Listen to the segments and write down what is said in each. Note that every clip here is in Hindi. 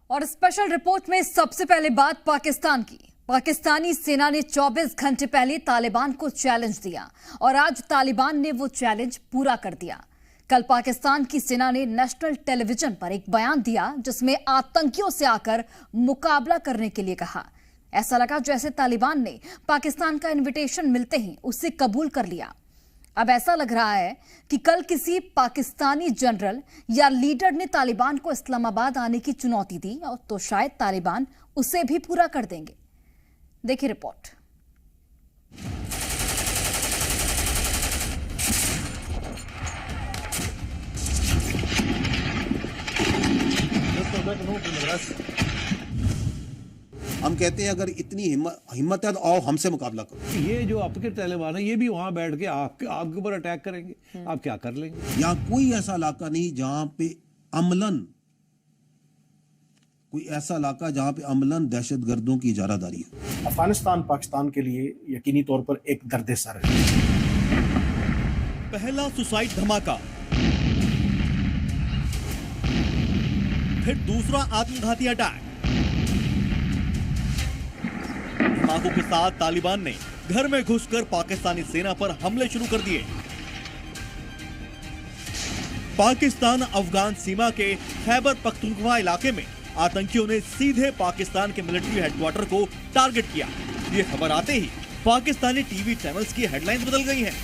और स्पेशल रिपोर्ट में सबसे पहले बात पाकिस्तान की। पाकिस्तानी सेना ने 24 घंटे पहले तालिबान को चैलेंज दिया और आज तालिबान ने वो चैलेंज पूरा कर दिया। कल पाकिस्तान की सेना ने नेशनल टेलीविजन पर एक बयान दिया जिसमें आतंकियों से आकर मुकाबला करने के लिए कहा। ऐसा लगा जैसे तालिबान ने पाकिस्तान का इन्विटेशन मिलते ही उसे कबूल कर लिया। अब ऐसा लग रहा है कि कल किसी पाकिस्तानी जनरल या लीडर ने तालिबान को इस्लामाबाद आने की चुनौती दी और तो शायद तालिबान उसे भी पूरा कर देंगे। देखिए रिपोर्ट। हम कहते हैं अगर इतनी हिम्मत है तो आओ हमसे मुकाबला करो। ये जो आपके तालिबान है ये भी वहां बैठ के आपके ऊपर अटैक करेंगे, आप क्या कर लेंगे? यहाँ कोई ऐसा इलाका नहीं जहां पे अमलन दहशतगर्दों की इजारादारी है। अफगानिस्तान पाकिस्तान के लिए यकीनी तौर पर एक दर्द सर है। पहला सुसाइड धमाका, फिर दूसरा आत्मघाती अटैक। धमाकों के साथ तालिबान ने घर में घुसकर पाकिस्तानी सेना पर हमले शुरू कर दिए। पाकिस्तान अफगान सीमा के खैबर पख्तूनख्वा इलाके में आतंकियों ने सीधे पाकिस्तान के मिलिट्री हेडक्वार्टर को टारगेट किया। ये खबर आते ही पाकिस्तानी टीवी चैनल्स की हेडलाइंस बदल गई हैं।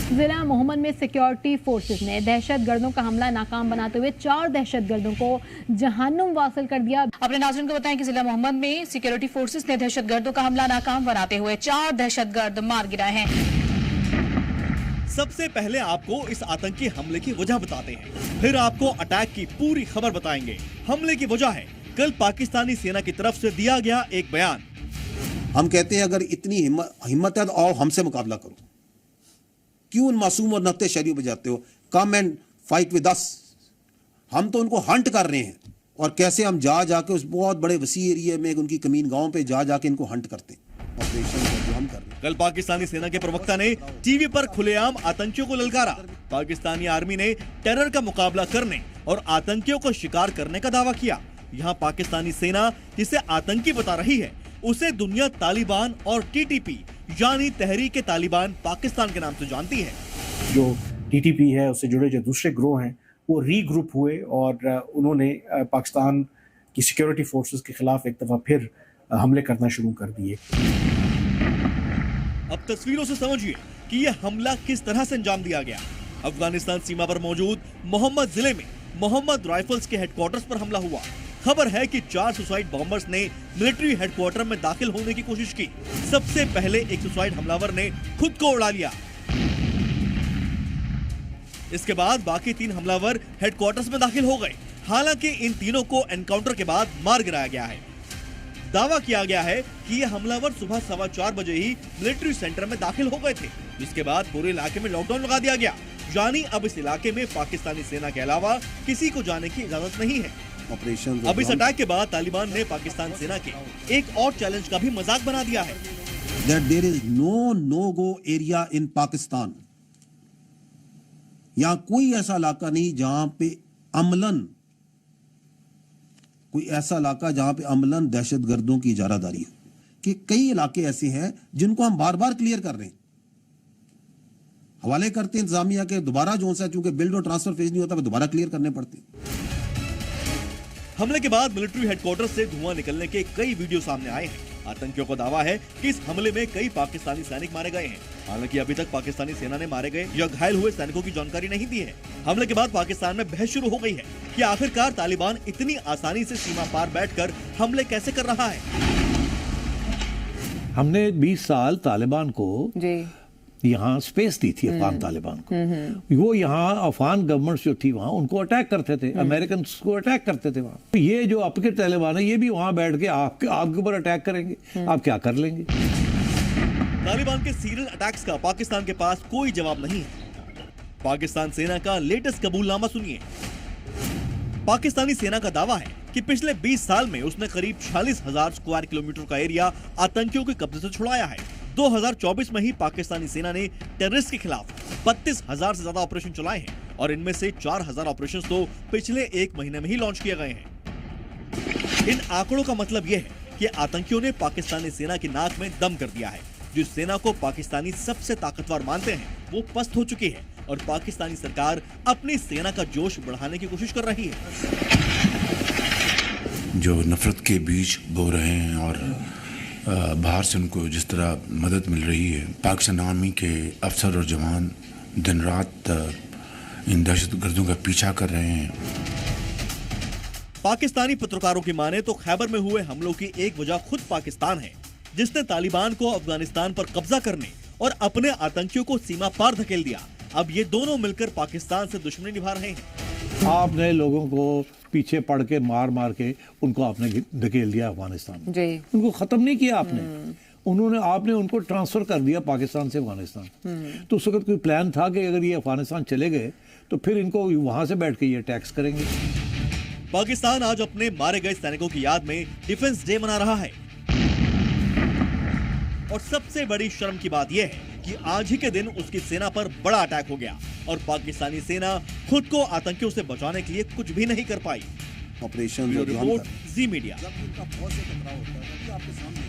जिला मोहम्मद में सिक्योरिटी फोर्सेस ने दहशतगर्दों का हमला नाकाम बनाते हुए 4 दहशतगर्दों को जहन्नुम वासिल कर दिया। अपने नाज़रीन को बताएं कि जिला मोहम्मद में सिक्योरिटी फोर्सेस ने दहशतगर्दों का हमला नाकाम बनाते हुए 4 दहशतगर्द मार गिराए हैं। सबसे पहले आपको इस आतंकी हमले की वजह बताते हैं, फिर आपको अटैक की पूरी खबर बताएंगे। हमले की वजह है कल पाकिस्तानी सेना की तरफ से दिया गया एक बयान। हम कहते हैं अगर इतनी हिम्मत है तो आओ हमसे मुकाबला करो। क्यों उन मासूम और नत्थे शहरियों पे जाते हो? Come and fight with us. हम तो उनको हंट कर रहे हैं और कैसे हम जाके उस बहुत बड़े वसी एरिया में उनकी कमीन गांव पे जाके इनको हंट करते हैं। हम कर रहे हैं। कल पाकिस्तानी सेना के प्रवक्ता ने टीवी पर खुलेआम आतंकियों को ललकारा। पाकिस्तानी आर्मी ने टेरर का मुकाबला करने और आतंकियों को शिकार करने का दावा किया। यहाँ पाकिस्तानी सेना जिसे आतंकी बता रही है उसे दुनिया तालिबान और टीटीपी यानी तहरीक तालिबान पाकिस्तान के नाम से जानती है। जो टीटीपी है उससे जुड़े जो दूसरे ग्रोह हैं वो रीग्रुप हुए और उन्होंने पाकिस्तान की सिक्योरिटी फोर्सेस के खिलाफ एक दफा फिर हमले करना शुरू कर दिए। अब तस्वीरों से समझिए कि यह हमला किस तरह से अंजाम दिया गया। अफगानिस्तान सीमा पर मौजूद मोहम्मद जिले में मोहम्मद राइफल्स के हेडक्वार्टर्स पर हमला हुआ। खबर है कि 4 सुसाइड बॉम्बर्स ने मिलिट्री हेडक्वार्टर में दाखिल होने की कोशिश की। सबसे पहले एक सुसाइड हमलावर ने खुद को उड़ा लिया। इसके बाद बाकी 3 हमलावर हेडक्वार्टर्स में दाखिल हो गए। हालांकि इन तीनों को एनकाउंटर के बाद मार गिराया गया है। दावा किया गया है कि ये हमलावर सुबह 4:15 बजे ही मिलिट्री सेंटर में दाखिल हो गए थे, जिसके बाद पूरे इलाके में लॉकडाउन लगा दिया गया। यानी अब इस इलाके में पाकिस्तानी सेना के अलावा किसी को जाने की इजाजत नहीं है। अब इस अटैक के बाद तालिबान ने पाकिस्तान सेना के एक और चैलेंज का भी मजाक बना दिया है। That there is no go area in Pakistan. यहाँ कोई ऐसा इलाका नहीं जहां पे अमलन दहशतगर्दों की इजारादारी है। कि कई इलाके ऐसे हैं जिनको हम बार बार क्लियर कर रहे हैं, हवाले करते हैं इंतजामिया के। दोबारा जो सा चूंकि बिल्ड और ट्रांसफर फेज नहीं होता, दोबारा क्लियर करने पड़ते हैं। हमले के बाद मिलिट्री हेडक्वार्टर से धुआं निकलने के कई वीडियो सामने आए हैं। आतंकियों का दावा है कि इस हमले में कई पाकिस्तानी सैनिक मारे गए हैं। हालांकि अभी तक पाकिस्तानी सेना ने मारे गए या घायल हुए सैनिकों की जानकारी नहीं दी है। हमले के बाद पाकिस्तान में बहस शुरू हो गई है कि आखिरकार तालिबान इतनी आसानी से सीमा पार बैठकर हमले कैसे कर रहा है। हमने 20 साल तालिबान को यहाँ स्पेस दी थी, अफगान तालिबान को। वो यहाँ अफगान गवर्नमेंट जो थी वहाँ उनको अटैक करते थे, अमेरिकन को अटैक करते थे वहाँ। ये जो आपके तालिबान है ये भी वहाँ बैठ के आपके ऊपर अटैक करेंगे, आप क्या कर लेंगे? तालिबान के सीरियल अटैक्स का पाकिस्तान के पास कोई जवाब नहीं है। पाकिस्तान सेना का लेटेस्ट कबूलनामा सुनिए। पाकिस्तानी सेना का दावा है कि पिछले 20 साल में उसने करीब 46,000 स्क्वायर किलोमीटर का एरिया आतंकियों के कब्जे से छुड़ाया है। 2024 में ही पाकिस्तानी सेना ने टेररिस्ट के खिलाफ 32,000 से ज्यादा ऑपरेशन चलाए हैं और इनमें से 4,000 ऑपरेशंस तो पिछले 1 महीने में ही लॉन्च किए गए हैं। इन आंकड़ों का मतलब यह है कि आतंकियों ने पाकिस्तानी सेना की नाक में दम कर दिया है। जिस सेना को पाकिस्तानी सबसे ताकतवर मानते हैं वो पस्त हो चुकी है और पाकिस्तानी सरकार अपनी सेना का जोश बढ़ाने की कोशिश कर रही है। जो नफरत के बीज बो रहे हैं और बाहर से उनको जिस तरह मदद मिल रही है, पाकिस्तान आर्मी के अफसर और जवान दिन रात इन दहशतगर्दों का पीछा कर रहे हैं। पाकिस्तानी पत्रकारों की माने तो खैबर में हुए हमलों की एक वजह खुद पाकिस्तान है, जिसने तालिबान को अफगानिस्तान पर कब्जा करने और अपने आतंकियों को सीमा पार धकेल दिया। अब ये दोनों मिलकर पाकिस्तान से दुश्मनी निभा रहे हैं। आपने लोगों को पीछे पड़ के मार के उनको आपने धकेल दिया अफगानिस्तान में। जी। उनको खत्म नहीं किया आपने। आपने उनको ट्रांसफर कर दिया पाकिस्तान से अफगानिस्तान। तो उस वक्त कोई प्लान था कि अगर ये अफगानिस्तान चले गए तो फिर इनको वहां से बैठ के ये टैक्स करेंगे। पाकिस्तान आज अपने मारे गए सैनिकों की याद में डिफेंस डे मना रहा है और सबसे बड़ी शर्म की बात यह है कि आज ही के दिन उसकी सेना पर बड़ा अटैक हो गया और पाकिस्तानी सेना खुद को आतंकियों से बचाने के लिए कुछ भी नहीं कर पाई। ऑपरेशन रिपोर्ट जी मीडिया।